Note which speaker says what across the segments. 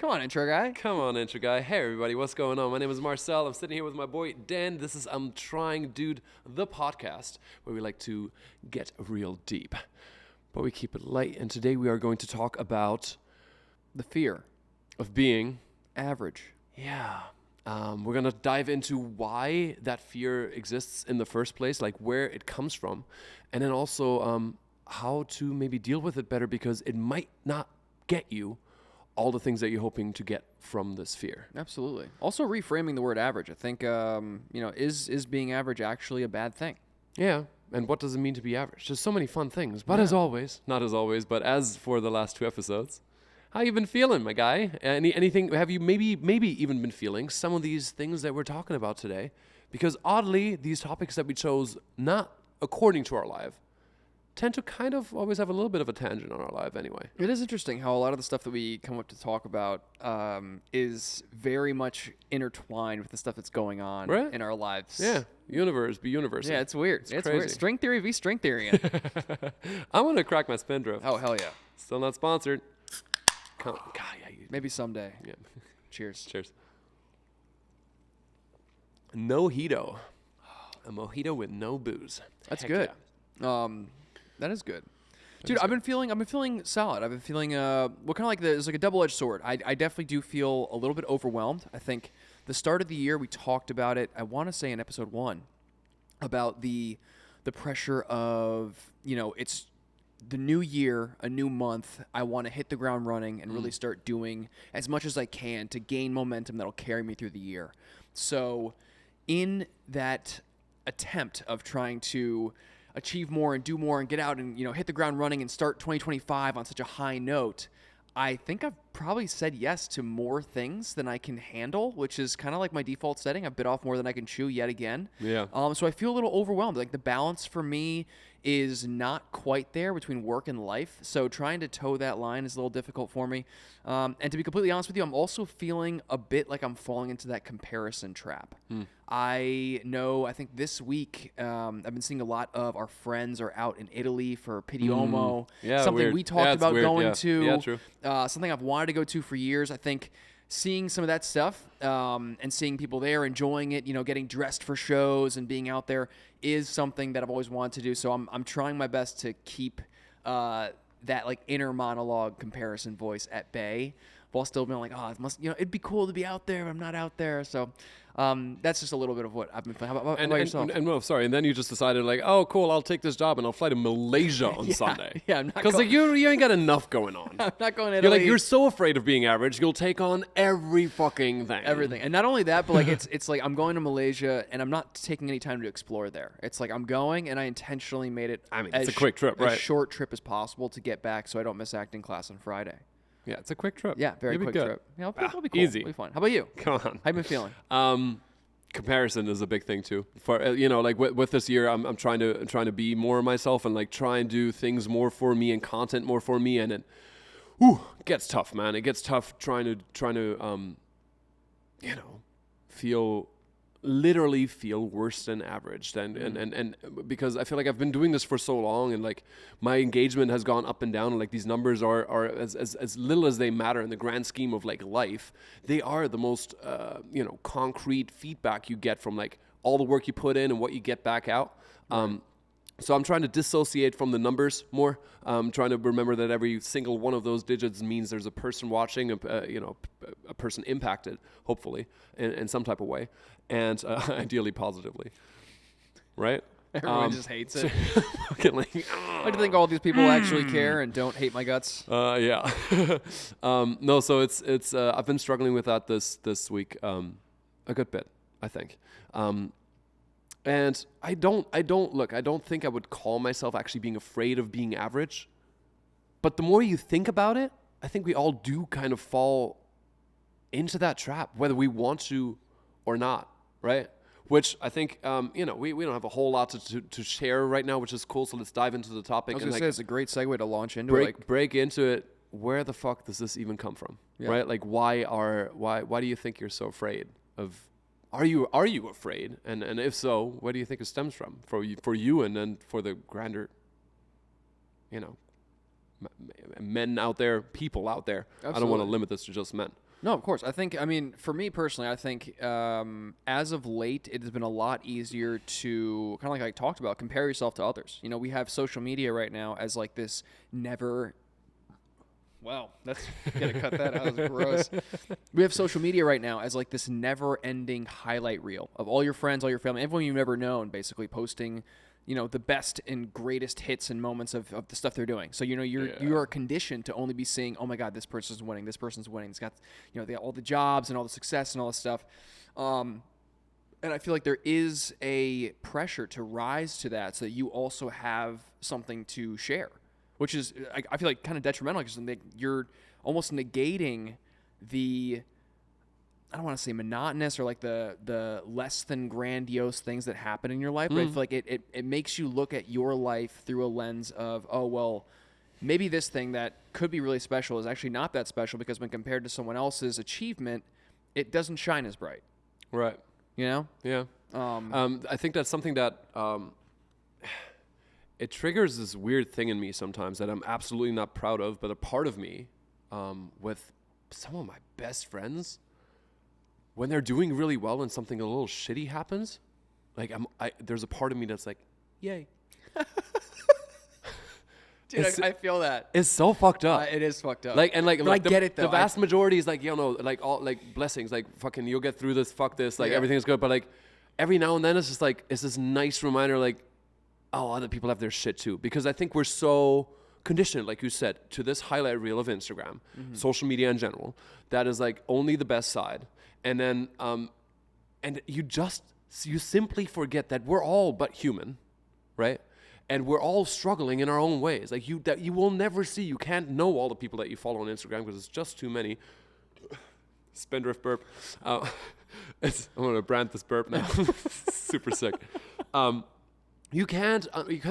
Speaker 1: Come on, intro guy.
Speaker 2: Come on, intro guy. Hey, everybody. What's going on? My name is Marcel. I'm sitting here with my boy, Dan. This is I'm Trying Dude, the podcast, where we like to get real deep, but we keep it light. And today we are going to talk about
Speaker 1: The fear
Speaker 2: of being
Speaker 1: average.
Speaker 2: Yeah. We're going to dive into why that fear exists in the first place, like where it comes from, and then also how to maybe deal with it better, because it might not get you all the things that you're hoping to get from this fear.
Speaker 1: Absolutely. Also reframing the word average. I think, is being average actually a bad thing?
Speaker 2: Yeah. And what does it mean to be average? There's so many fun things. But as always, not as always, but as for the last 2 episodes, how you been feeling, my guy? Anything? Have you maybe even been feeling some of these things that we're talking about today? Because oddly, these topics that we chose, not according to our life, tend to kind of always have a little bit of a tangent on our life anyway.
Speaker 1: It is interesting how a lot of the stuff that we come up to talk about is very much intertwined with the stuff that's going on in our lives.
Speaker 2: Yeah, universe be universal.
Speaker 1: Yeah, it's weird. It's
Speaker 2: crazy.
Speaker 1: weird. String theory v string theory.
Speaker 2: I want to crack my Spindrift.
Speaker 1: Oh, hell yeah.
Speaker 2: Still not sponsored. God, yeah,
Speaker 1: Maybe someday.
Speaker 2: Yeah.
Speaker 1: Cheers.
Speaker 2: Cheers. Mojito. A mojito with no booze.
Speaker 1: That's
Speaker 2: Heck
Speaker 1: good.
Speaker 2: yeah.
Speaker 1: That is good. Dude, I've been feeling solid. I've been feeling it's like a double-edged sword. I definitely do feel a little bit overwhelmed. I think the start of the year we talked about it, I want to say in episode 1, about the pressure of, it's the new year, a new month. I want to hit the ground running and really start doing as much as I can to gain momentum that'll carry me through the year. So in that attempt of trying to achieve more and do more and get out and, hit the ground running and start 2025 on such a high note, I think I've probably said yes to more things than I can handle, which is kind of like my default setting. I've bit off more than I can chew yet again.
Speaker 2: Yeah.
Speaker 1: So I feel a little overwhelmed. Like the balance for me is not quite there between work and life. So trying to toe that line is a little difficult for me. And to be completely honest with you, I'm also feeling a bit like I'm falling into that comparison trap. I think this week I've been seeing a lot of our friends are out in Italy for Pidiomo.
Speaker 2: Yeah,
Speaker 1: something
Speaker 2: weird.
Speaker 1: we talked about going to.
Speaker 2: Yeah, true.
Speaker 1: Something I've wanted to go to for years. I think seeing some of that stuff and seeing people there enjoying it, getting dressed for shows and being out there is something that I've always wanted to do. So I'm trying my best to keep that like inner monologue comparison voice at bay, while still being like, it'd be cool to be out there, but I'm not out there. So that's just a little bit of what I've been feeling. How about yourself?
Speaker 2: And then you just decided like, oh, cool, I'll take this job and I'll fly to Malaysia on Sunday.
Speaker 1: Yeah, I'm not
Speaker 2: because like you ain't got enough going on.
Speaker 1: I'm not going to Italy.
Speaker 2: You're so afraid of being average, you'll take on every fucking thing.
Speaker 1: Everything. And not only that, but like it's like I'm going to Malaysia and I'm not taking any time to explore there. It's like I'm going and I intentionally made it
Speaker 2: it's a quick trip, right?
Speaker 1: As short trip as possible to get back so I don't miss acting class on Friday.
Speaker 2: Yeah, it's a quick trip.
Speaker 1: Yeah, very quick trip. Yeah, it'll be cool.
Speaker 2: Easy.
Speaker 1: It'll be fun. How about you?
Speaker 2: Come on.
Speaker 1: How you been feeling?
Speaker 2: Comparison is a big thing too. For like with this year, I'm trying to be more myself and like try and do things more for me and content more for me, and it gets tough, man. It gets tough trying to literally feel worse than average, and because I feel like I've been doing this for so long, and like my engagement has gone up and down, and like these numbers are as little as they matter in the grand scheme of like life. They are the most concrete feedback you get from like all the work you put in and what you get back out. So I'm trying to dissociate from the numbers more. I'm trying to remember that every single one of those digits means there's a person watching, a person impacted, hopefully, in some type of way, and ideally positively, right?
Speaker 1: Everyone just hates it.
Speaker 2: Fucking like,
Speaker 1: I like to think all these people actually care and don't hate my guts.
Speaker 2: Yeah. No, so it's I've been struggling with that this week a good bit, I think. And I don't think I would call myself actually being afraid of being average. But the more you think about it, I think we all do kind of fall into that trap, whether we want to or not, right? Which I think, we don't have a whole lot to share right now, which is cool. So let's dive into the topic.
Speaker 1: I was going to say, it's a great segue to launch into
Speaker 2: break into it. Where the fuck does this even come from, right? Like, why do you think you're so afraid of? Are you afraid? And if so, where do you think it stems from for you and then for the grander, men out there, people out there? Absolutely. I don't want to limit this to just men.
Speaker 1: No, of course. I mean, for me personally, I think as of late, it has been a lot easier to kind of like I talked about, compare yourself to others. You know, we have social media right now as like this never. Wow, that's gotta cut that out. That was gross. We have social media right now as like this never-ending highlight reel of all your friends, all your family, everyone you've never known, basically posting, you know, the best and greatest hits and moments of the stuff they're doing. So, you know, you are conditioned to only be seeing, oh my God, this person's winning, this person's winning. It's got, you know, they got all the jobs and all the success and all this stuff. And I feel like there is a pressure to rise to that so that you also have something to share, which is, I feel like, kind of detrimental because you're almost negating the, I don't want to say monotonous or like the less than grandiose things that happen in your life, but I feel like it makes you look at your life through a lens of, oh, well, maybe this thing that could be really special is actually not that special because when compared to someone else's achievement, it doesn't shine as bright.
Speaker 2: Right.
Speaker 1: You know?
Speaker 2: Yeah. I think that's something that it triggers this weird thing in me sometimes that I'm absolutely not proud of, but a part of me with some of my best friends, when they're doing really well and something a little shitty happens, like there's a part of me that's like, yay.
Speaker 1: Dude, I feel that.
Speaker 2: It's so fucked up.
Speaker 1: It is fucked up.
Speaker 2: Like, and like,
Speaker 1: but I get it though.
Speaker 2: The vast majority is like, you know, like all like blessings, like fucking you'll get through this, fuck this, like everything's good. But like every now and then it's just like, it's this nice reminder like, oh, other people have their shit too. Because I think we're so conditioned, like you said, to this highlight reel of Instagram, social media in general, that is like only the best side. And then, and you simply forget that we're all but human, right? And we're all struggling in our own ways. Like that you will never see. You can't know all the people that you follow on Instagram because it's just too many. Spendthrift burp. I'm gonna brand this burp now. Super sick. You can't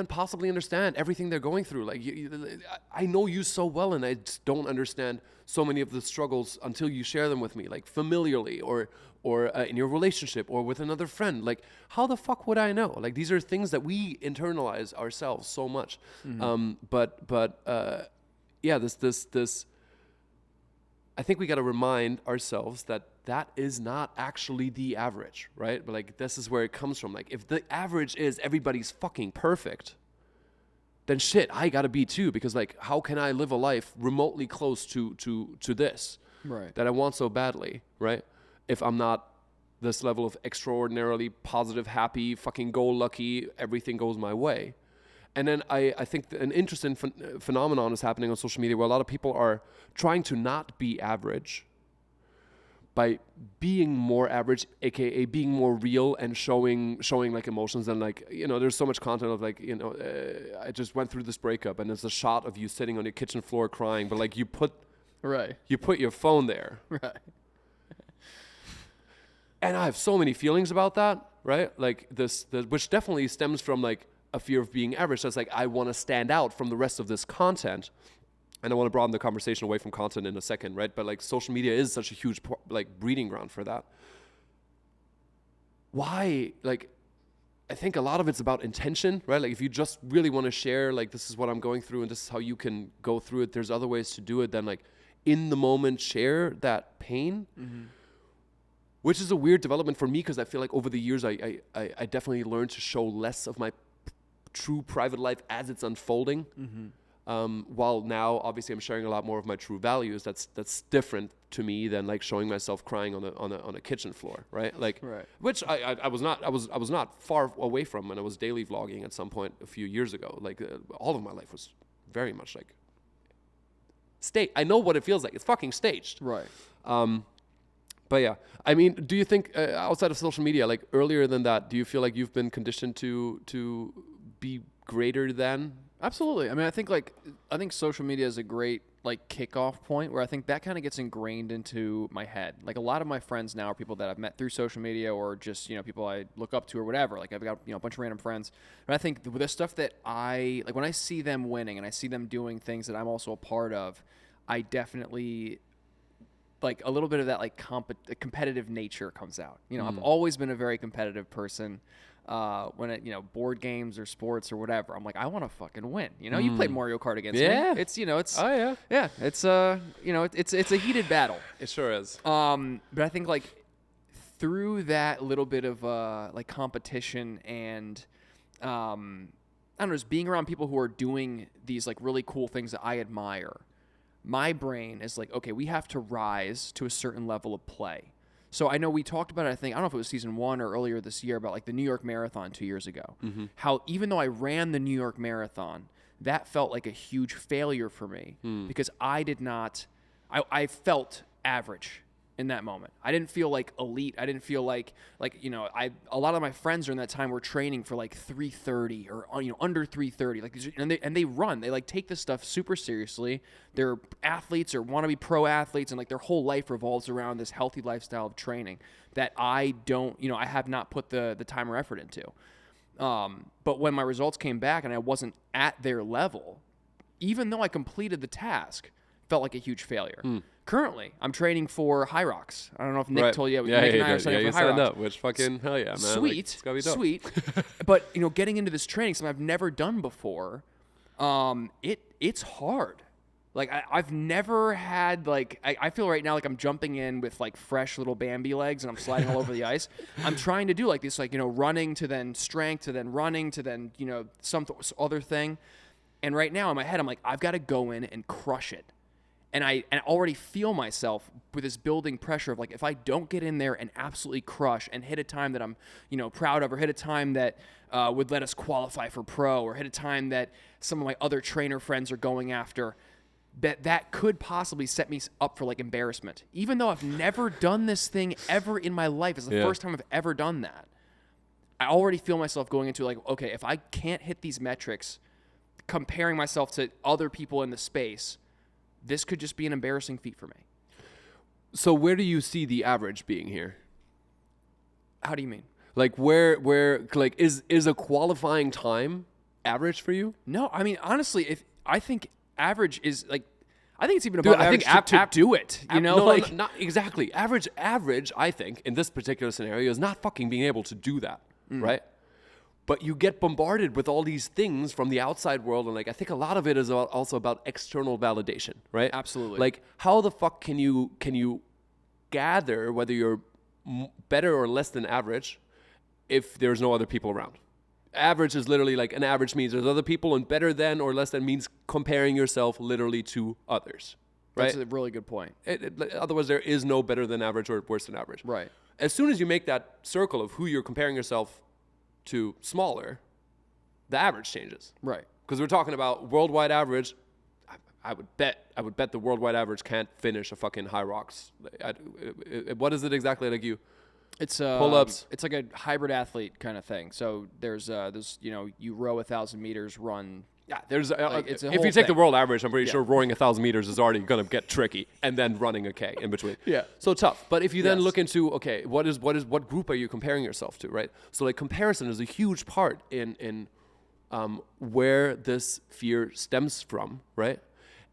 Speaker 2: possibly understand everything they're going through. Like I know you so well, and I just don't understand so many of the struggles until you share them with me, like familiarly or in your relationship or with another friend. Like, how the fuck would I know? Like, these are things that we internalize ourselves so much. Yeah, this. I think we got to remind ourselves that is not actually the average, right? But like, this is where it comes from. Like, if the average is everybody's fucking perfect, then shit, I got to be too, because like, how can I live a life remotely close to this that I want so badly, right? If I'm not this level of extraordinarily positive, happy, fucking go-lucky, everything goes my way. And then I think an interesting phenomenon is happening on social media where a lot of people are trying to not be average by being more average, aka being more real and showing like emotions. And like, you know, there's so much content of like, you know, I just went through this breakup and it's a shot of you sitting on your kitchen floor crying, but like you put your phone there.
Speaker 1: Right.
Speaker 2: And I have so many feelings about that, right? Like which definitely stems from like a fear of being average. That's like, I want to stand out from the rest of this content. And I want to broaden the conversation away from content in a second, right? But like social media is such a huge like breeding ground for that. Why? Like, I think a lot of it's about intention, right? Like if you just really want to share, like this is what I'm going through and this is how you can go through it. There's other ways to do it than like in the moment share that pain. Which is a weird development for me because I feel like over the years I definitely learned to show less of my true private life as it's unfolding. While now obviously I'm sharing a lot more of my true values. That's different to me than like showing myself crying on a kitchen floor, right? Like, which I was not far away from when I was daily vlogging at some point a few years ago. Like all of my life was very much like I know what it feels like. It's fucking staged,
Speaker 1: right?
Speaker 2: But yeah, I mean, do you think outside of social media, like earlier than that, do you feel like you've been conditioned to be greater than?
Speaker 1: Absolutely. I mean, I think social media is a great like kickoff point where I think that kind of gets ingrained into my head. Like a lot of my friends now are people that I've met through social media or just, you know, people I look up to or whatever. Like I've got, you know, a bunch of random friends. And I think the stuff that I like when I see them winning and I see them doing things that I'm also a part of, I definitely like a little bit of that like competitive nature comes out. You know, I've always been a very competitive person. when it, board games or sports or whatever. I'm like, I want to fucking win. You played Mario Kart against me. It's, it's,
Speaker 2: oh yeah,
Speaker 1: yeah, it's, it's a heated battle.
Speaker 2: it sure is.
Speaker 1: But I think like through that little bit of like competition and I don't know, just being around people who are doing these like really cool things that I admire, my brain is like, okay, we have to rise to a certain level of play. So I know we talked about it, I don't know if it was season 1 or earlier this year, about like the New York Marathon 2 years ago. How even though I ran the New York Marathon, that felt like a huge failure for me because I felt average in that moment. I didn't feel like elite. I didn't feel like a lot of my friends during that time were training for like 3:30 or under 3:30. Like and they run. They like take this stuff super seriously. They're athletes or want to be pro athletes, and like their whole life revolves around this healthy lifestyle of training that I don't. I have not put the time or effort into. But when my results came back and I wasn't at their level, even though I completed the task, felt like a huge failure. Currently, I'm training for High Rocks. I don't know if Nick told you.
Speaker 2: Yeah,
Speaker 1: Nick and I are
Speaker 2: you
Speaker 1: signing for High Rocks.
Speaker 2: up, which fucking hell yeah, man.
Speaker 1: Sweet,
Speaker 2: like, it's gotta be dope.
Speaker 1: Sweet. But getting into this training, something I've never done before, it's hard. Like I've never had like I feel right now like I'm jumping in with like fresh little Bambi legs and I'm sliding all over the ice. I'm trying to do like this running to then strength to then running to then some other thing. And right now in my head I'm like I've got to go in and crush it. And I already feel myself with this building pressure of like if I don't get in there and absolutely crush and hit a time that I'm proud of, or hit a time that would let us qualify for pro, or hit a time that some of my other trainer friends are going after, that could possibly set me up for like embarrassment. Even though I've never done this thing ever in my life, it's the first time I've ever done that. I already feel myself going into like, okay, if I can't hit these metrics, comparing myself to other people in the space, this could just be an embarrassing feat for me.
Speaker 2: So where do you see the average being here?
Speaker 1: How do you mean?
Speaker 2: Like where like is a qualifying time average for you?
Speaker 1: No, I mean honestly, I think average is like, I think it's even above average to do it.
Speaker 2: Not exactly. Average, I think, in this particular scenario is not fucking being able to do that, right? But you get bombarded with all these things from the outside world, and like I think a lot of it is also about external validation, right?
Speaker 1: Absolutely.
Speaker 2: Like how the fuck can you gather whether you're better or less than average if there's no other people around? Average is literally like an average means there's other people, and better than or less than means comparing yourself literally to others, right?
Speaker 1: That's a really good point.
Speaker 2: Otherwise, there is no better than average or worse than average.
Speaker 1: Right.
Speaker 2: As soon as you make that circle of who you're comparing yourself to smaller, the average changes.
Speaker 1: Right.
Speaker 2: Because we're talking about worldwide average. I would bet the worldwide average can't finish a fucking High Rocks. What is it exactly like you?
Speaker 1: It's
Speaker 2: pull-ups.
Speaker 1: It's like a hybrid athlete kind of thing. So there's you row 1,000 meters, run.
Speaker 2: Yeah, there's
Speaker 1: it's a
Speaker 2: if
Speaker 1: whole
Speaker 2: you take the
Speaker 1: thing.
Speaker 2: world average, I'm pretty sure rowing 1,000 meters is already gonna get tricky, and then running a K in between.
Speaker 1: Yeah.
Speaker 2: So tough. But if you then
Speaker 1: Yes.
Speaker 2: look into what group are you comparing yourself to, right? So like comparison is a huge part in where this fear stems from, right?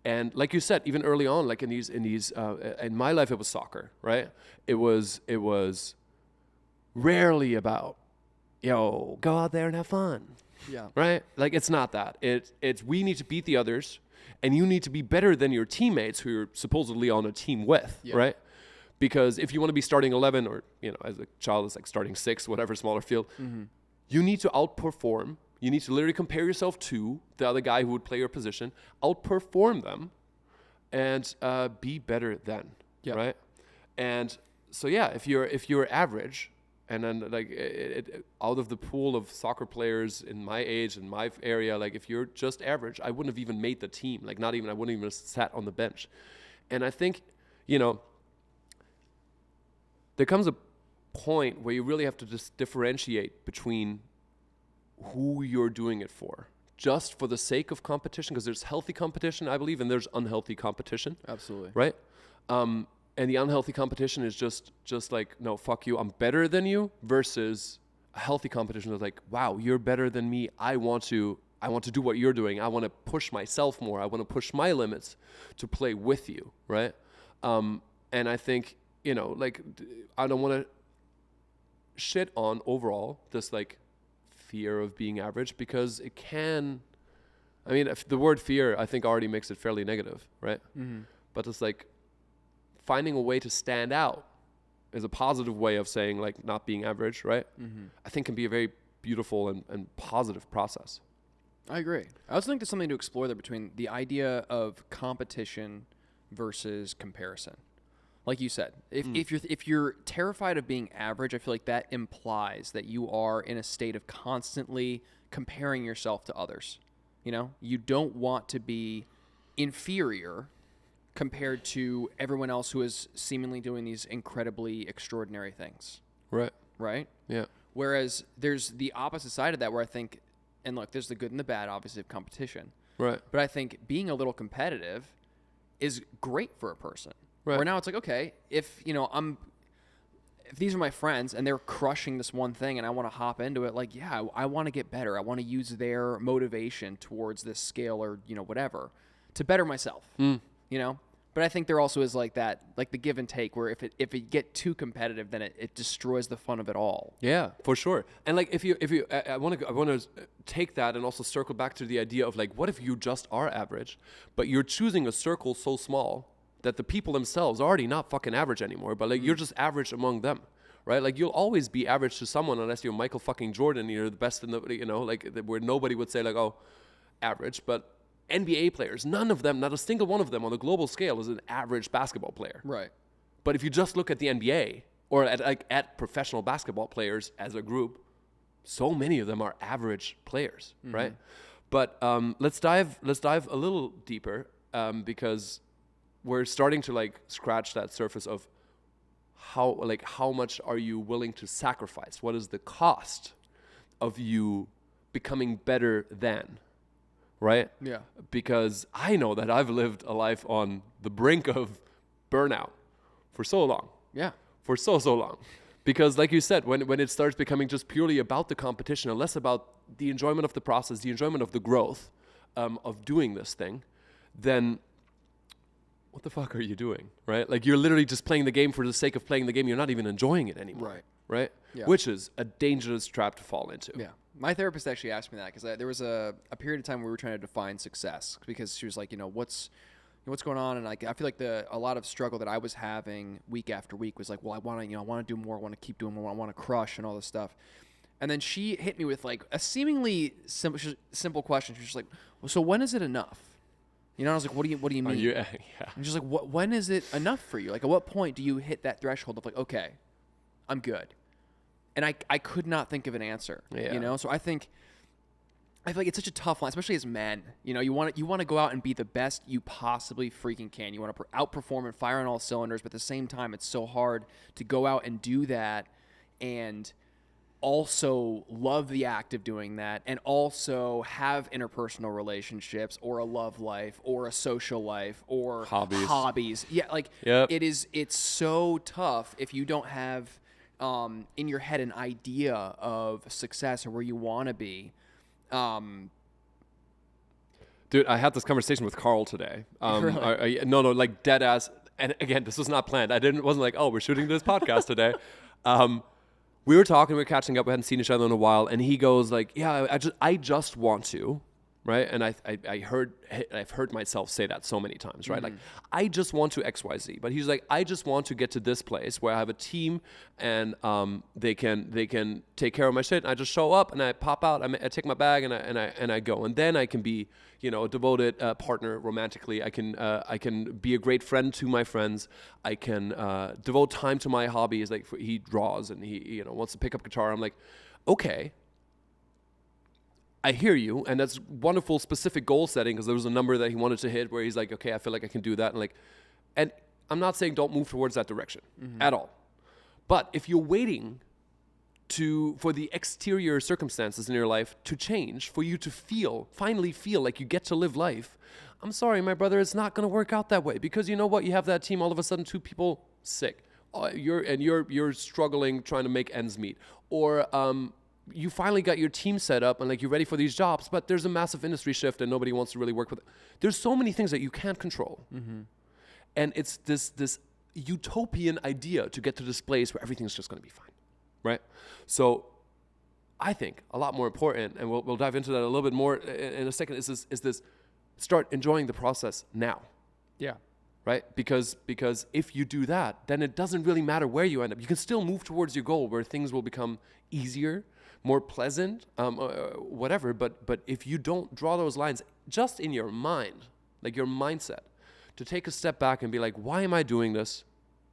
Speaker 2: And like you said, even early on, like in my life, it was soccer, right? It was rarely about, go out there and have fun.
Speaker 1: Yeah.
Speaker 2: Right? Like it's not that. It's we need to beat the others, and you need to be better than your teammates who you're supposedly on a team with, right? Because if you want to be starting 11 or, as a child it's like starting 6, whatever smaller field, you need to outperform. You need to literally compare yourself to the other guy who would play your position, outperform them, and be better than, right? And so if you're average, and then like out of the pool of soccer players in my age and my area, like if you're just average, I wouldn't have even made the team. Like I wouldn't even have sat on the bench. And I think, there comes a point where you really have to just differentiate between who you're doing it for, just for the sake of competition, because there's healthy competition, I believe, and there's unhealthy competition.
Speaker 1: Absolutely.
Speaker 2: Right? And the unhealthy competition is just like, no, fuck you, I'm better than you, versus a healthy competition is like, wow, you're better than me. I want to do what you're doing. I want to push myself more. I want to push my limits to play with you, right? And I think, like, I don't want to shit on overall this like fear of being average, because it can, I mean, if the word fear, I think, already makes it fairly negative, right? But it's like finding a way to stand out is a positive way of saying, like, not being average, right? I think can be a very beautiful and positive process.
Speaker 1: I agree. I also think there's something to explore there between the idea of competition versus comparison. Like you said, if you're terrified of being average, I feel like that implies that you are in a state of constantly comparing yourself to others. You know, you don't want to be inferior compared to everyone else who is seemingly doing these incredibly extraordinary things.
Speaker 2: Right.
Speaker 1: Right?
Speaker 2: Yeah.
Speaker 1: Whereas there's the opposite side of that, where I think, and look, there's the good and the bad, obviously, of competition.
Speaker 2: Right.
Speaker 1: But I think being a little competitive is great for a person.
Speaker 2: Right.
Speaker 1: Where now it's like, okay, if these are my friends and they're crushing this one thing and I want to hop into it, like, yeah, I want to get better. I want to use their motivation towards this scale or, whatever to better myself, But I think there also is like that, like the give and take, where if it get too competitive, then it destroys the fun of it all.
Speaker 2: Yeah, for sure. And like if you I want to take that and also circle back to the idea of, like, what if you just are average, but you're choosing a circle so small that the people themselves are already not fucking average anymore, but like you're just average among them, right? Like you'll always be average to someone unless you're Michael fucking Jordan, you're the best in the, like where nobody would say like, oh, average, but NBA players, none of them, not a single one of them on a global scale is an average basketball player.
Speaker 1: Right.
Speaker 2: But if you just look at the NBA or at professional basketball players as a group, so many of them are average players, right? But let's dive a little deeper because we're starting to like scratch that surface of how much are you willing to sacrifice? What is the cost of you becoming better than? Right?
Speaker 1: Yeah.
Speaker 2: Because I know that I've lived a life on the brink of burnout for so long.
Speaker 1: Yeah.
Speaker 2: For so long. Because like you said, when it starts becoming just purely about the competition and less about the enjoyment of the process, the enjoyment of the growth of doing this thing, then what the fuck are you doing? Right? Like you're literally just playing the game for the sake of playing the game. You're not even enjoying it anymore.
Speaker 1: Right.
Speaker 2: Right?
Speaker 1: Yeah.
Speaker 2: Which is a dangerous trap to fall into.
Speaker 1: Yeah. My therapist actually asked me that because there was a period of time where we were trying to define success, because she was like, what's going on, and like I feel like a lot of struggle that I was having week after week was like, well, I want to do more, I want to keep doing more, I want to crush and all this stuff. And then she hit me with like a seemingly simple question. She was just like, well, so when is it enough? I was like, what do you mean?
Speaker 2: Yeah.
Speaker 1: And she's like, when is it enough for you? Like, at what point do you hit that threshold of like, okay, I'm good? And I could not think of an answer, So I feel like it's such a tough line, especially as men. You want to go out and be the best you possibly freaking can. You want to outperform and fire on all cylinders, but at the same time, it's so hard to go out and do that and also love the act of doing that and also have interpersonal relationships or a love life or a social life or hobbies. Yeah, like it's so tough if you don't have in your head an idea of success or where you want to be.
Speaker 2: Dude, I had this conversation with Carl today.
Speaker 1: Really?
Speaker 2: No, like dead ass. And again, this was not planned. Wasn't like, oh, we're shooting this podcast today. We were talking, we were catching up. We hadn't seen each other in a while. And he goes like, yeah, I just want to. Right. And I've heard myself say that so many times. Right. Like, I just want to XYZ. But he's like, I just want to get to this place where I have a team and they can take care of my shit. And I just show up and I pop out. I take my bag and I go. And then I can be, a devoted partner romantically. I can be a great friend to my friends. I can devote time to my hobbies. Like he draws and he wants to pick up guitar. I'm like, okay. I hear you, and that's wonderful specific goal setting, because there was a number that he wanted to hit where he's like, okay, I feel like I can do that. And I'm not saying don't move towards that direction at all. But if you're waiting for the exterior circumstances in your life to change, for you to finally feel like you get to live life, I'm sorry, my brother, it's not going to work out that way, because you know what? You have that team, all of a sudden 2 people sick. You're struggling trying to make ends meet. Or, you finally got your team set up and like you're ready for these jobs, but there's a massive industry shift and nobody wants to really work with it. There's so many things that you can't control. And it's this utopian idea to get to this place where everything's just going to be fine, right? So I think a lot more important, and we'll dive into that a little bit more in a second, is this start enjoying the process now.
Speaker 1: Yeah.
Speaker 2: Right? Because if you do that, then it doesn't really matter where you end up. You can still move towards your goal where things will become easier, more pleasant, whatever. But if you don't draw those lines just in your mind, like your mindset, to take a step back and be like, why am I doing this?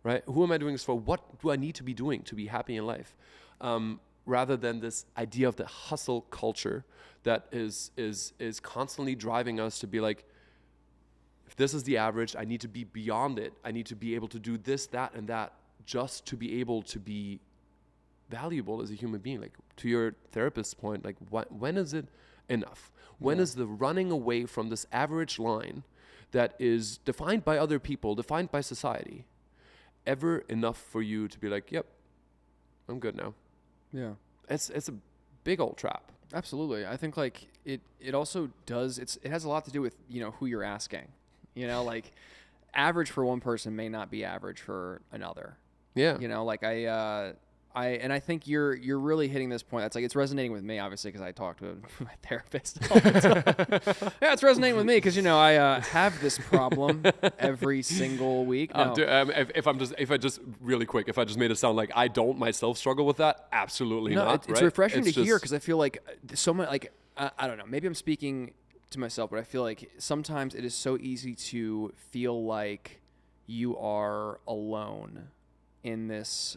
Speaker 2: Right? Who am I doing this for? What do I need to be doing to be happy in life? Rather than this idea of the hustle culture that is constantly driving us to be like, if this is the average, I need to be beyond it. I need to be able to do this, that, and that just to be able to be valuable as a human being. Like, to your therapist's point, like, when is it enough? When is the running away from this average line that is defined by other people, defined by society, ever enough for you to be like, yep, I'm good now?
Speaker 1: Yeah.
Speaker 2: It's a big old trap.
Speaker 1: Absolutely. I think like it also does, it has a lot to do with, who you're asking. Like average for one person may not be average for another.
Speaker 2: Yeah.
Speaker 1: Like I think you're really hitting this point. That's like, it's resonating with me, obviously, because I talk to my therapist all the time. Yeah, it's resonating with me because, I have this problem every single week. No.
Speaker 2: If I just made it sound like I don't myself struggle with that, absolutely not.
Speaker 1: It's
Speaker 2: right?
Speaker 1: refreshing to hear, because I feel like so much, like, I don't know, maybe I'm speaking to myself, but I feel like sometimes it is so easy to feel like you are alone in this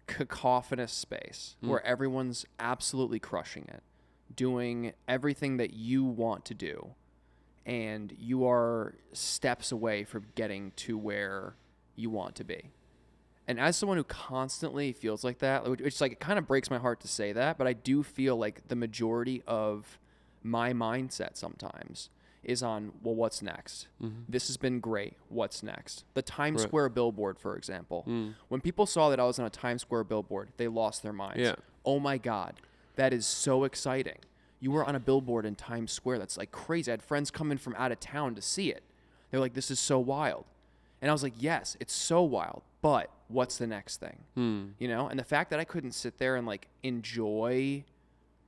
Speaker 1: cacophonous space where everyone's absolutely crushing it, doing everything that you want to do, and you are steps away from getting to where you want to be. And as someone who constantly feels like that, which like, it kind of breaks my heart to say that, but I do feel like the majority of my mindset sometimes is on, well, what's next? This has been great. What's next? The Times Square billboard, for example. When people saw that I was on a Times Square billboard, they lost their minds.
Speaker 2: Yeah.
Speaker 1: Oh my God, that is so exciting. You were on a billboard in Times Square. That's like crazy. I had friends come in from out of town to see it. They're like, this is so wild. And I was like, yes, it's so wild, but what's the next thing? And the fact that I couldn't sit there and like enjoy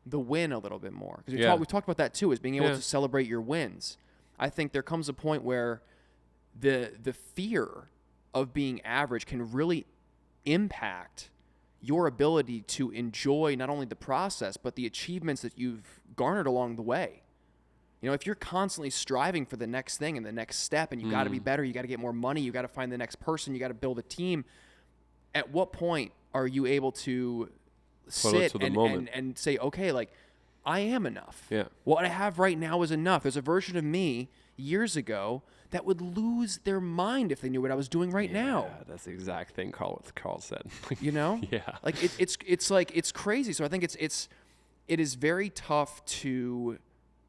Speaker 1: the win a little bit more, because we talked about that too, is being able to celebrate your wins. I think there comes a point where the fear of being average can really impact your ability to enjoy not only the process but the achievements that you've garnered along the way. If you're constantly striving for the next thing and the next step, and you got to be better, you got to get more money, you got to find the next person, you got to build a team, at what point are you able to sit and say, okay, like, I am enough.
Speaker 2: Yeah.
Speaker 1: What I have right now is enough. There's a version of me years ago that would lose their mind if they knew what I was doing right now.
Speaker 2: Yeah, that's the exact thing Carl said.
Speaker 1: Yeah. Like it's like, it's crazy. So I think it is very tough to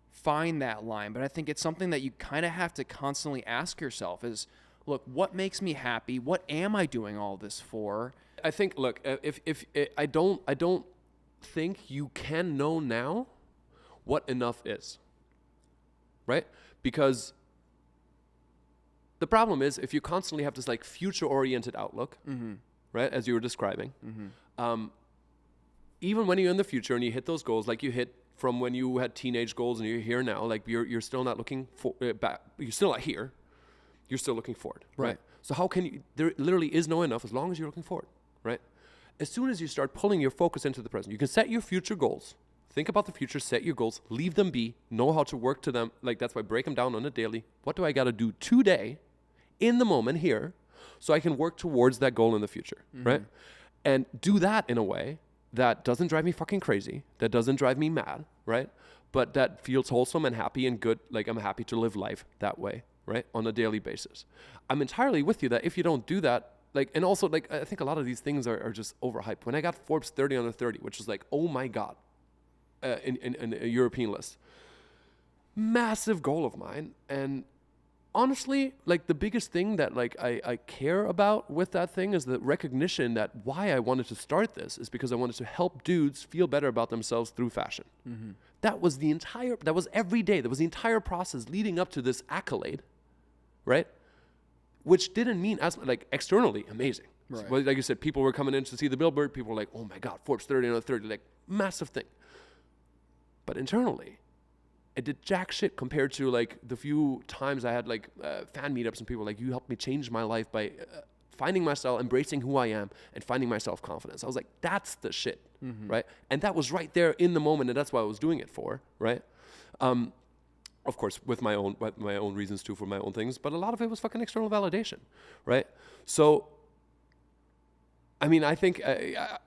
Speaker 1: find that line, but I think it's something that you kind of have to constantly ask yourself is, look, what makes me happy? What am I doing all this for?
Speaker 2: I think, look, if I don't think you can know now what enough is, right? Because the problem is, if you constantly have this like future-oriented outlook, right, as you were describing, even when you're in the future and you hit those goals, like you hit from when you had teenage goals and you're here now, like you're still not looking for back. You're still not here. You're still looking forward, right? So how can you? There literally is no enough as long as you're looking forward. Right? As soon as you start pulling your focus into the present, you can set your future goals. Think about the future, set your goals, leave them be, know how to work to them. Like, that's why break them down on a daily. What do I got to do today, in the moment here, so I can work towards that goal in the future, right? And do that in a way that doesn't drive me fucking crazy, that doesn't drive me mad, right? But that feels wholesome and happy and good. Like, I'm happy to live life that way, right? On a daily basis. I'm entirely with you that if you don't do that, like, and also, like, I think a lot of these things are just overhyped. When I got Forbes 30 under 30, which was like, oh my God, in a European list, massive goal of mine. And honestly, like, the biggest thing that, like, I care about with that thing is the recognition that why I wanted to start this is because I wanted to help dudes feel better about themselves through fashion. That was every day. That was the entire process leading up to this accolade, right? Which didn't mean as like externally amazing. Right. So, like you said, people were coming in to see the billboard. People were like, "Oh my God, Forbes 30 under 30!" Like massive thing. But internally, it did jack shit compared to like the few times I had like fan meetups and people like, you helped me change my life by finding myself, embracing who I am, and finding my self-confidence. I was like, that's the shit, right? And that was right there in the moment, and that's what I was doing it for, right? Of course, with my own reasons too for my own things, but a lot of it was fucking external validation, right? So, I mean, I think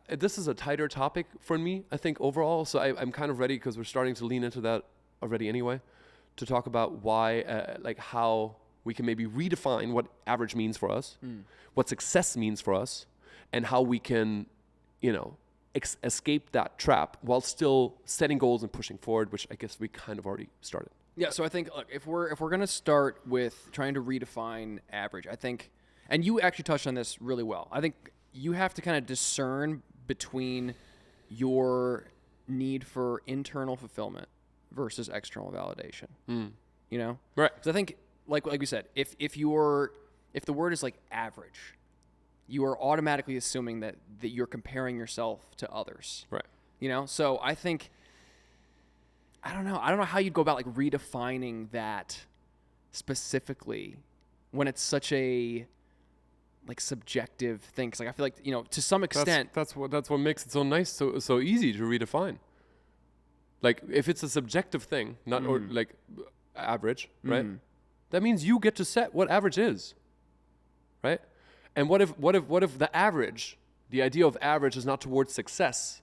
Speaker 2: this is a tighter topic for me, I think, overall. So I'm kind of ready, because we're starting to lean into that already anyway, to talk about why, like how we can maybe redefine what average means for us, what success means for us, and how we can, you know, escape that trap while still setting goals and pushing forward, which I guess we kind of already started.
Speaker 1: Yeah, so I think, look, if we're gonna start with trying to redefine average, I think, and you actually touched on this really well. I think you have to kind of discern between your need for internal fulfillment versus external validation. You know,
Speaker 2: Right?
Speaker 1: because I think, like we said, if the word is like average, you are automatically assuming that you're comparing yourself to others.
Speaker 2: Right.
Speaker 1: You know, so I think. I don't know how you'd go about like redefining that specifically when it's such a like subjective thing. Cause like I feel like, you know, to some extent
Speaker 2: That's what makes it so nice, so easy to redefine. Like if it's a subjective thing, not or like average, right? That means you get to set what average is, right? And what if the average, the idea of average is not towards success,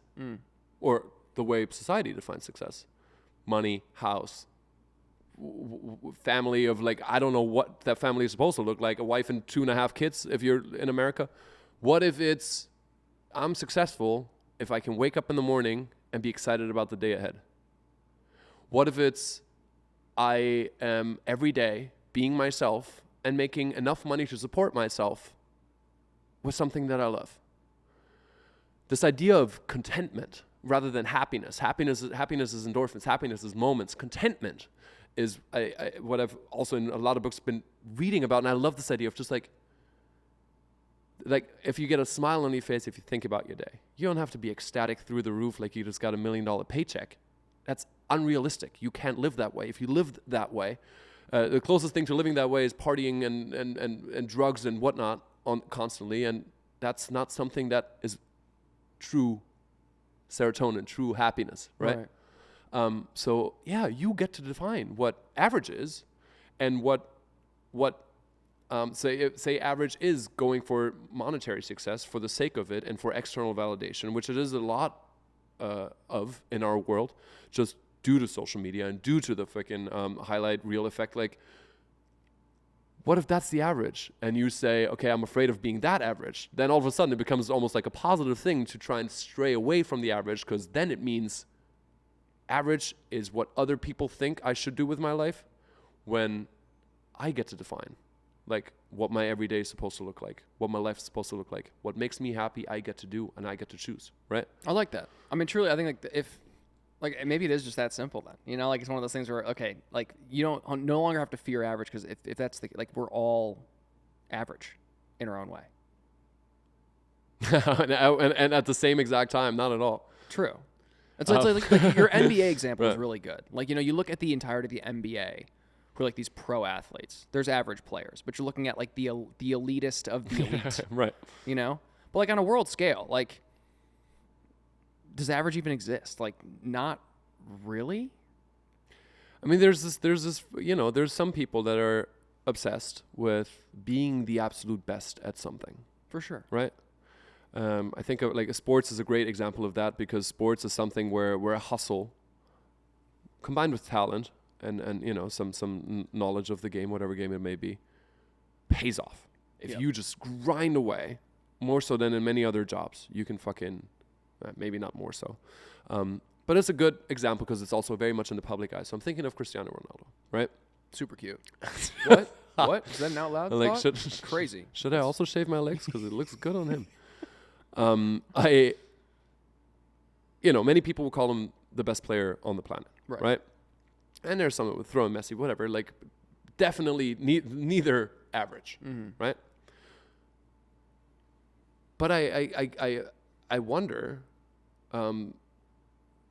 Speaker 2: or the way society defines success? Money, house, family of like, I don't know what that family is supposed to look like, a wife and 2.5 kids if you're in America. What if it's, I'm successful if I can wake up in the morning and be excited about the day ahead? What if it's, I am every day being myself and making enough money to support myself with something that I love? This idea of contentment rather than happiness. Happiness is endorphins. Happiness is moments. Contentment is what I've also in a lot of books been reading about, and I love this idea of just like if you get a smile on your face if you think about your day. You don't have to be ecstatic through the roof like you just got $1 million paycheck. That's unrealistic. You can't live that way. If you lived that way, the closest thing to living that way is partying and drugs and whatnot constantly, and that's not something that is true serotonin, true happiness, right? So yeah, you get to define what average is, and what say average is going for monetary success for the sake of it and for external validation, which it is a lot of in our world, just due to social media and due to the fucking highlight reel effect. Like, what if that's the average? And you say, okay, I'm afraid of being that average. Then all of a sudden it becomes almost like a positive thing to try and stray away from the average, because then it means average is what other people think I should do with my life, when I get to define like what my everyday is supposed to look like, what my life is supposed to look like, what makes me happy I get to do and I get to choose, right?
Speaker 1: I like that. I mean, truly, I think like if like maybe it is just that simple then. You know, like it's one of those things where, okay, like you don't no longer have to fear average, because if that's the, like we're all average in our own way.
Speaker 2: and at the same exact time, not at all.
Speaker 1: True. It's like your NBA example is
Speaker 2: Right.
Speaker 1: really good. Like, you know, you look at the entirety of the NBA, who are like these pro athletes. There's average players, but you're looking at like the elitist of the elite.
Speaker 2: Right.
Speaker 1: You know? But like on a world scale, like, does average even exist? Like, not really.
Speaker 2: I mean, there's this, you know, there's some people that are obsessed with being the absolute best at something,
Speaker 1: For sure.
Speaker 2: right? I think like sports is a great example of that, because sports is something where a hustle combined with talent and you know, some knowledge of the game, whatever game it may be, pays off. If you just grind away, more so than in many other jobs, you can fucking, maybe not more so. But it's a good example because it's also very much in the public eye. So I'm thinking of Cristiano Ronaldo, right?
Speaker 1: Super cute. What? What? Is that an out loud
Speaker 2: Like,
Speaker 1: thought? Crazy.
Speaker 2: Should I also shave my legs? Because it looks good on him. You know, many people will call him the best player on the planet, right? And there's some that would throw in Messi, whatever. Like, definitely neither average, right? But I wonder,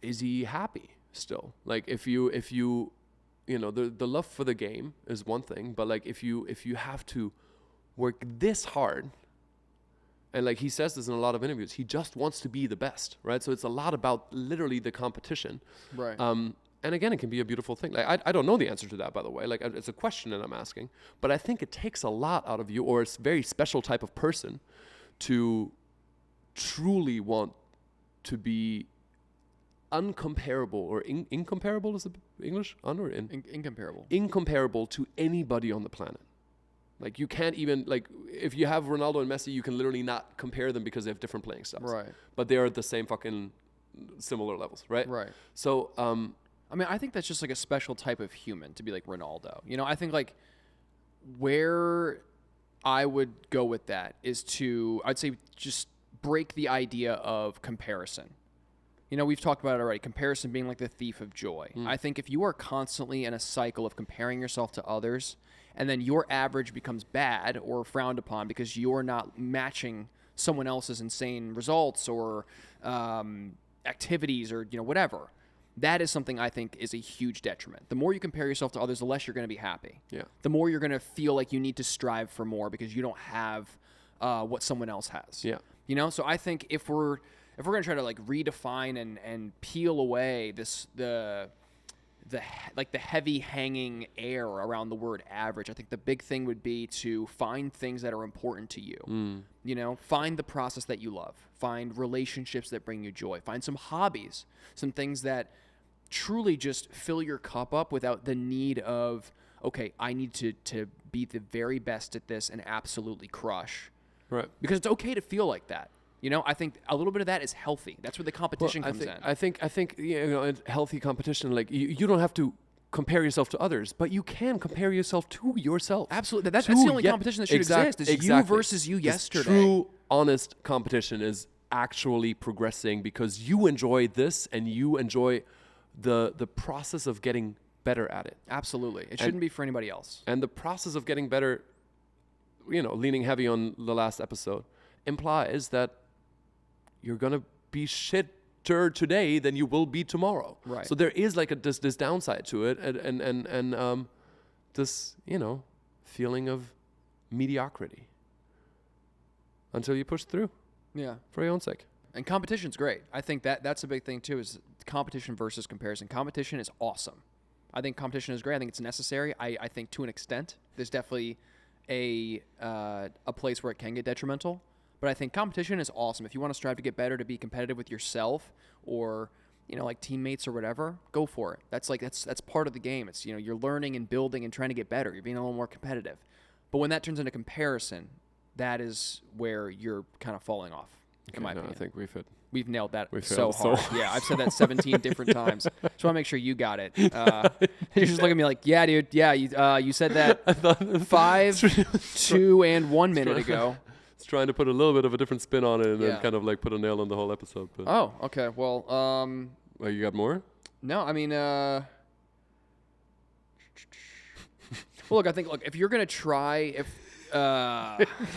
Speaker 2: is he happy still? Like if you you know, the love for the game is one thing, but like if you have to work this hard, and like he says this in a lot of interviews, he just wants to be the best, right? So it's a lot about literally the competition.
Speaker 1: Right.
Speaker 2: And again, it can be a beautiful thing. Like I don't know the answer to that, by the way. Like it's a question that I'm asking, but I think it takes a lot out of you, or it's a very special type of person to truly want to be uncomparable or incomparable is the English or
Speaker 1: Incomparable.
Speaker 2: Incomparable to anybody on the planet. Like you can't even, like if you have Ronaldo and Messi, you can literally not compare them because they have different playing styles.
Speaker 1: Right.
Speaker 2: But they are at the same fucking similar levels, right?
Speaker 1: Right.
Speaker 2: So
Speaker 1: I mean, I think that's just like a special type of human to be like Ronaldo. You know, I think like where I would go with that is I'd say just break the idea of comparison. You know, we've talked about it already, comparison being like the thief of joy. I think if you are constantly in a cycle of comparing yourself to others, and then your average becomes bad or frowned upon because you're not matching someone else's insane results or activities or, you know, whatever, that is something I think is a huge detriment. The more you compare yourself to others, the less you're going to be happy.
Speaker 2: Yeah.
Speaker 1: The more you're going to feel like you need to strive for more because you don't have what someone else has.
Speaker 2: Yeah.
Speaker 1: You know, so I think if we're going to try to like redefine and peel away the heavy hanging air around the word average, I think the big thing would be to find things that are important to you. You know, find the process that you love, find relationships that bring you joy, find some hobbies, some things that truly just fill your cup up without the need of, okay, I need to be the very best at this and absolutely crush.
Speaker 2: Right.
Speaker 1: Because it's okay to feel like that. You know, I think a little bit of that is healthy. That's where the competition comes in.
Speaker 2: I think you know, in healthy competition, like you don't have to compare yourself to others, but you can compare yourself to yourself.
Speaker 1: Absolutely. That's the only competition that should exist. Is you versus you yesterday.
Speaker 2: True, honest competition is actually progressing because you enjoy this and you enjoy the process of getting better at it.
Speaker 1: Absolutely. It shouldn't be for anybody else.
Speaker 2: And the process of getting better, you know, leaning heavy on the last episode, implies that you're going to be shitter today than you will be tomorrow.
Speaker 1: Right.
Speaker 2: So there is like this downside to it and this, you know, feeling of mediocrity until you push through.
Speaker 1: Yeah.
Speaker 2: For your own sake.
Speaker 1: And competition's great. I think that's a big thing too, is competition versus comparison. Competition is awesome. I think competition is great. I think it's necessary. I think to an extent, there's definitely a place where it can get detrimental. But I think competition is awesome. If you want to strive to get better, to be competitive with yourself or, you know, like teammates or whatever, go for it. That's part of the game. It's, you know, you're learning and building and trying to get better. You're being a little more competitive. But when that turns into comparison, that is where you're kind of falling off, in my opinion.
Speaker 2: I think
Speaker 1: we've nailed that
Speaker 2: we
Speaker 1: so
Speaker 2: failed
Speaker 1: hard. Yeah, I've said that 17 different times. Just want to make sure you got it. You just look at me like, yeah, dude, yeah, you said that 5, 2, and 1 minute ago.
Speaker 2: It's trying to put a little bit of a different spin on it and then kind of like put a nail on the whole episode. But
Speaker 1: oh, okay. Well,
Speaker 2: you got more?
Speaker 1: No, I mean, well, look, I think, if you're going to try,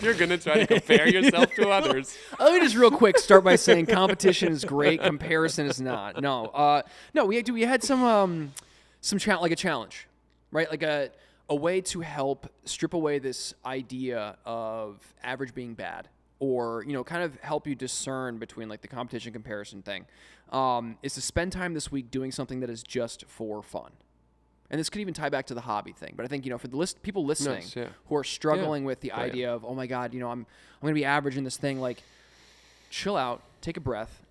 Speaker 2: you're going to try to compare yourself to others.
Speaker 1: Let me just real quick start by saying competition is great, comparison is not. No, we had some like a challenge, right? Like a way to help strip away this idea of average being bad, or, you know, kind of help you discern between like the competition comparison thing, is to spend time this week doing something that is just for fun. And this could even tie back to the hobby thing. But I think, you know, for the people listening who are struggling with the idea of, oh my God, you know, I'm going to be average in this thing, like, chill out, take a breath.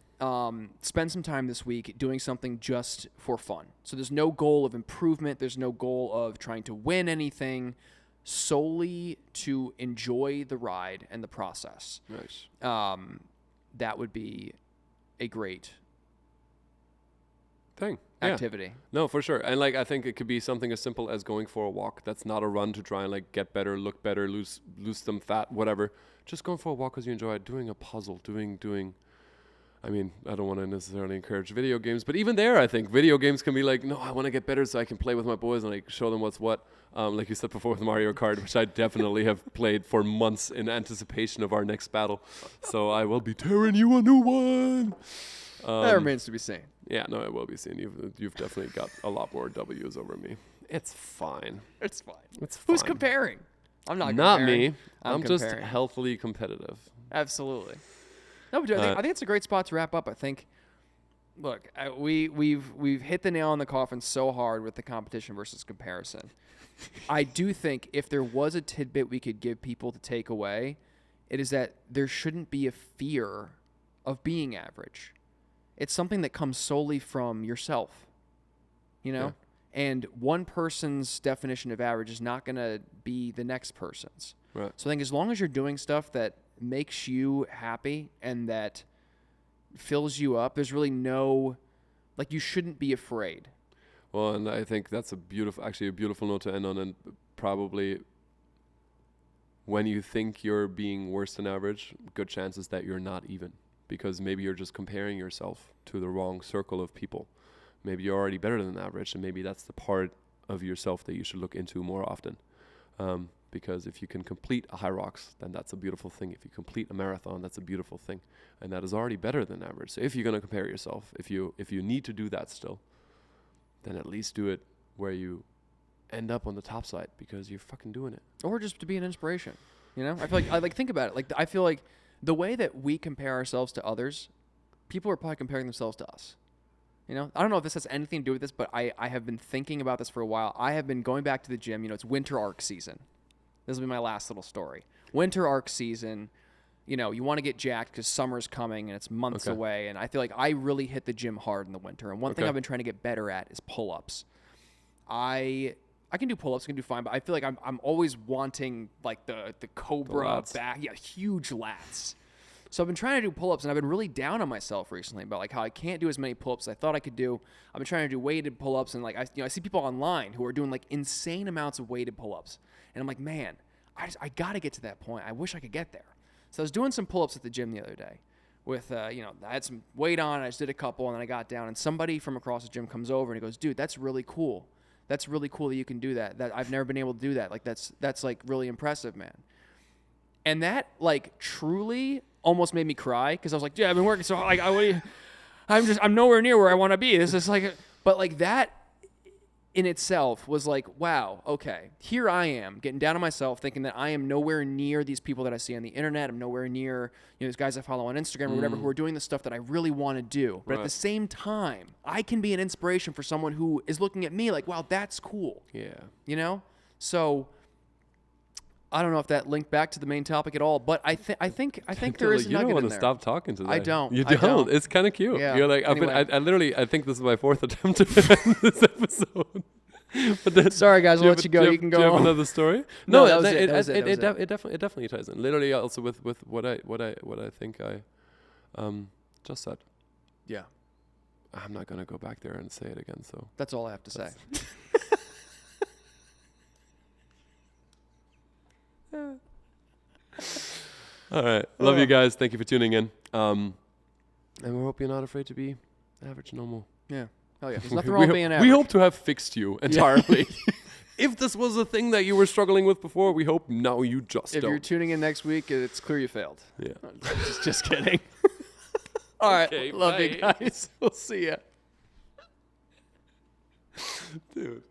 Speaker 1: Spend some time this week doing something just for fun. So there's no goal of improvement. There's no goal of trying to win anything, solely to enjoy the ride and the process.
Speaker 2: Nice.
Speaker 1: That would be a great
Speaker 2: thing.
Speaker 1: Activity.
Speaker 2: Yeah. No, for sure. And like, I think it could be something as simple as going for a walk. That's not a run to try and like get better, look better, lose some fat, whatever. Just going for a walk because you enjoy it. Doing a puzzle, doing I mean, I don't want to necessarily encourage video games, but even there, I think video games can be like, no, I want to get better so I can play with my boys and like show them what's what. Like you said before with Mario Kart, which I definitely have played for months in anticipation of our next battle. So I will be tearing you a new one.
Speaker 1: That remains to be seen.
Speaker 2: Yeah, no, it will be seen. You've definitely got a lot more W's over me. It's fine.
Speaker 1: It's fine.
Speaker 2: It's fine.
Speaker 1: Who's comparing? I'm not
Speaker 2: Not
Speaker 1: comparing.
Speaker 2: me. I'm just
Speaker 1: comparing.
Speaker 2: healthily competitive.
Speaker 1: Absolutely. No, but I think it's a great spot to wrap up. I think, look, we've hit the nail on the coffin so hard with the competition versus comparison. I do think if there was a tidbit we could give people to take away, it is that there shouldn't be a fear of being average. It's something that comes solely from yourself, you know? Yeah. And one person's definition of average is not going to be the next person's.
Speaker 2: Right.
Speaker 1: So I think as long as you're doing stuff that makes you happy and that fills you up, there's really no, like, you shouldn't be afraid.
Speaker 2: Well, and I think that's a beautiful note to end on. And probably when you think you're being worse than average, good chances that you're not even, because maybe you're just comparing yourself to the wrong circle of people. Maybe you're already better than average, and maybe that's the part of yourself that you should look into more often. Because if you can complete a high rocks, then that's a beautiful thing. If you complete a marathon, that's a beautiful thing. And that is already better than average. So if you're going to compare yourself, if you need to do that still, then at least do it where you end up on the top side, because you're fucking doing it.
Speaker 1: Or just to be an inspiration. You know? I feel like, think about it. Like, I feel like the way that we compare ourselves to others, people are probably comparing themselves to us. You know, I don't know if this has anything to do with this, but I have been thinking about this for a while. I have been going back to the gym. You know, it's winter arc season. This will be my last little story. Winter arc season, you know, you want to get jacked because summer's coming and it's months away. And I feel like I really hit the gym hard in the winter. And one thing I've been trying to get better at is pull-ups. I can do pull-ups, I can do fine, but I feel like I'm always wanting like the cobra back, huge lats. So I've been trying to do pull-ups, and I've been really down on myself recently about like how I can't do as many pull-ups as I thought I could do. I've been trying to do weighted pull-ups, and like I see people online who are doing like insane amounts of weighted pull-ups, and I'm like, man, I got to get to that point. I wish I could get there. So I was doing some pull-ups at the gym the other day with I had some weight on, I just did a couple, and then I got down, and somebody from across the gym comes over and he goes, dude, that's really cool. That's really cool that you can do that. That I've never been able to do that. Like that's like really impressive, man. And that like truly almost made me cry, because I was like, yeah, I've been working so hard. Like I'm nowhere near where I want to be. This is like, but like that in itself was like, wow, okay, here I am getting down on myself, thinking that I am nowhere near these people that I see on the internet. I'm nowhere near, these guys I follow on Instagram or whatever, who are doing the stuff that I really want to do. But at the same time, I can be an inspiration for someone who is looking at me like, wow, that's cool.
Speaker 2: Yeah.
Speaker 1: So I don't know if that linked back to the main topic at all, but I think there is a nugget in there.
Speaker 2: You don't want to stop talking to that.
Speaker 1: I don't.
Speaker 2: You don't. It's kind of cute.
Speaker 1: Yeah.
Speaker 2: You're like,
Speaker 1: Anyway.
Speaker 2: I think this is my fourth attempt to end this episode. But then,
Speaker 1: sorry guys, I'll let you go. You can go.
Speaker 2: Do you have
Speaker 1: on.
Speaker 2: another story?
Speaker 1: No,
Speaker 2: it
Speaker 1: it
Speaker 2: definitely ties in. Literally, also with what I think I just said.
Speaker 1: Yeah.
Speaker 2: I'm not gonna go back there and say it again. So
Speaker 1: that's all I have to say.
Speaker 2: All right. Love you guys. Thank you for tuning in. And we hope you're not afraid to be average normal.
Speaker 1: Yeah. Oh yeah. There's nothing wrong with being average.
Speaker 2: We hope to have fixed you entirely. If this was a thing that you were struggling with before, we hope now you just
Speaker 1: If
Speaker 2: don't.
Speaker 1: you're tuning in next week, it's clear you failed.
Speaker 2: Yeah.
Speaker 1: Just kidding. All right.
Speaker 2: Okay,
Speaker 1: love
Speaker 2: bye.
Speaker 1: you guys. We'll see ya.
Speaker 2: Dude.